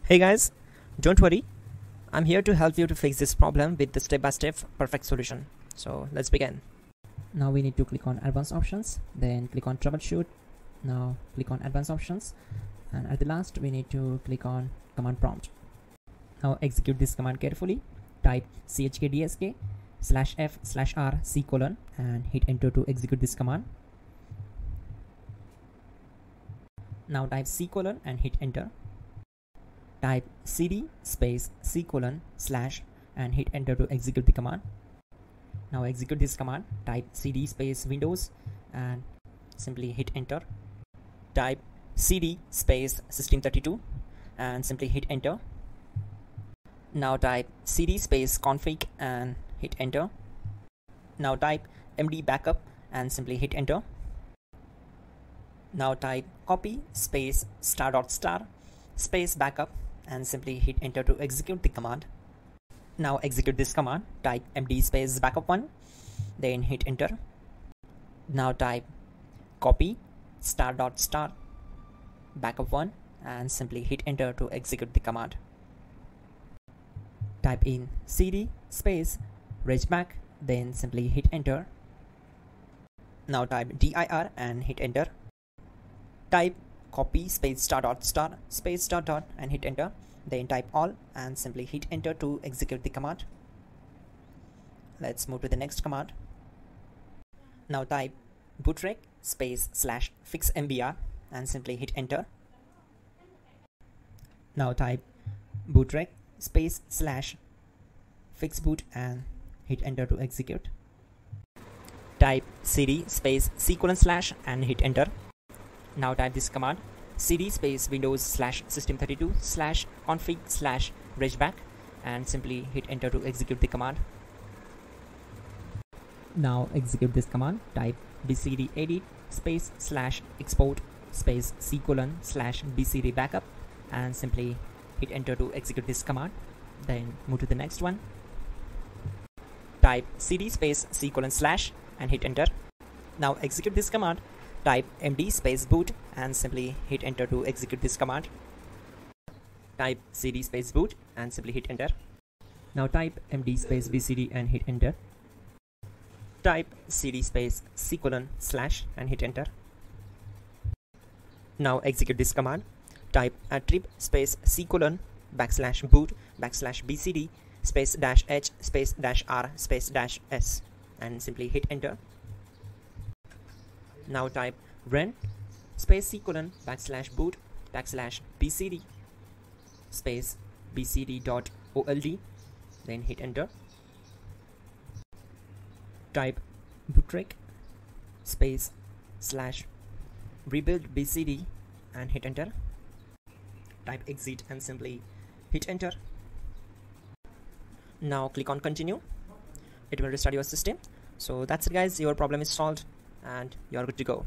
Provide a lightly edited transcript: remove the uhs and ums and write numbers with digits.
Hey guys, don't worry. I'm here to help you to fix this problem with the step-by-step perfect solution. So let's begin. Now we need to click on advanced options, then click on troubleshoot. Now click on advanced options, and at the last we need to click on command prompt. Now execute this command carefully. Type chkdsk/f/r:/c: and hit enter to execute this command. Now type c: and hit enter. Type cd space c: / and hit enter to execute the command. Now execute this command. Type cd space Windows and simply hit enter. Type cd space System32 and simply hit enter. Now type cd space config and hit enter. Now type md backup and simply hit enter. Now type copy space *** space backup and simply hit enter to execute the command. Now execute this command. Type md space backup1, then hit enter. Now type copy *** backup1 and simply hit enter to execute the command. Type in cd space regback, then simply hit enter. Now type dir and hit enter. Type copy space *** space .. and hit enter. Then type all and simply hit enter to execute the command. Let's move to the next command. Now type bootrec space /fixmbr and simply hit enter. Now type bootrec space /fixboot and hit enter to execute. Type cd space c : and hit enter. Now type this command: cd space Windows /System32 /config /regback and simply hit enter to execute the command. Now execute this command. Type bcd edit space /export space c : /bcd backup and simply hit enter to execute this command. Then move to the next one. Type cd space c : and hit enter. Now execute this command. Type md space boot and simply hit enter to execute this command. Type cd space boot and simply hit enter. Now type md space bcd and hit enter. Type cd space c : / and hit enter. Now execute this command. Type attrib space c : /boot /bcd space -h space -r space -s and simply hit enter. Now type run space c : /boot /bcd space bcd.old, then hit enter. Type bootrec space /rebuild bcd and hit enter. Type exit and simply hit enter. Now click on continue. It will restart your system. So that's it guys, your problem is solved and you're good to go.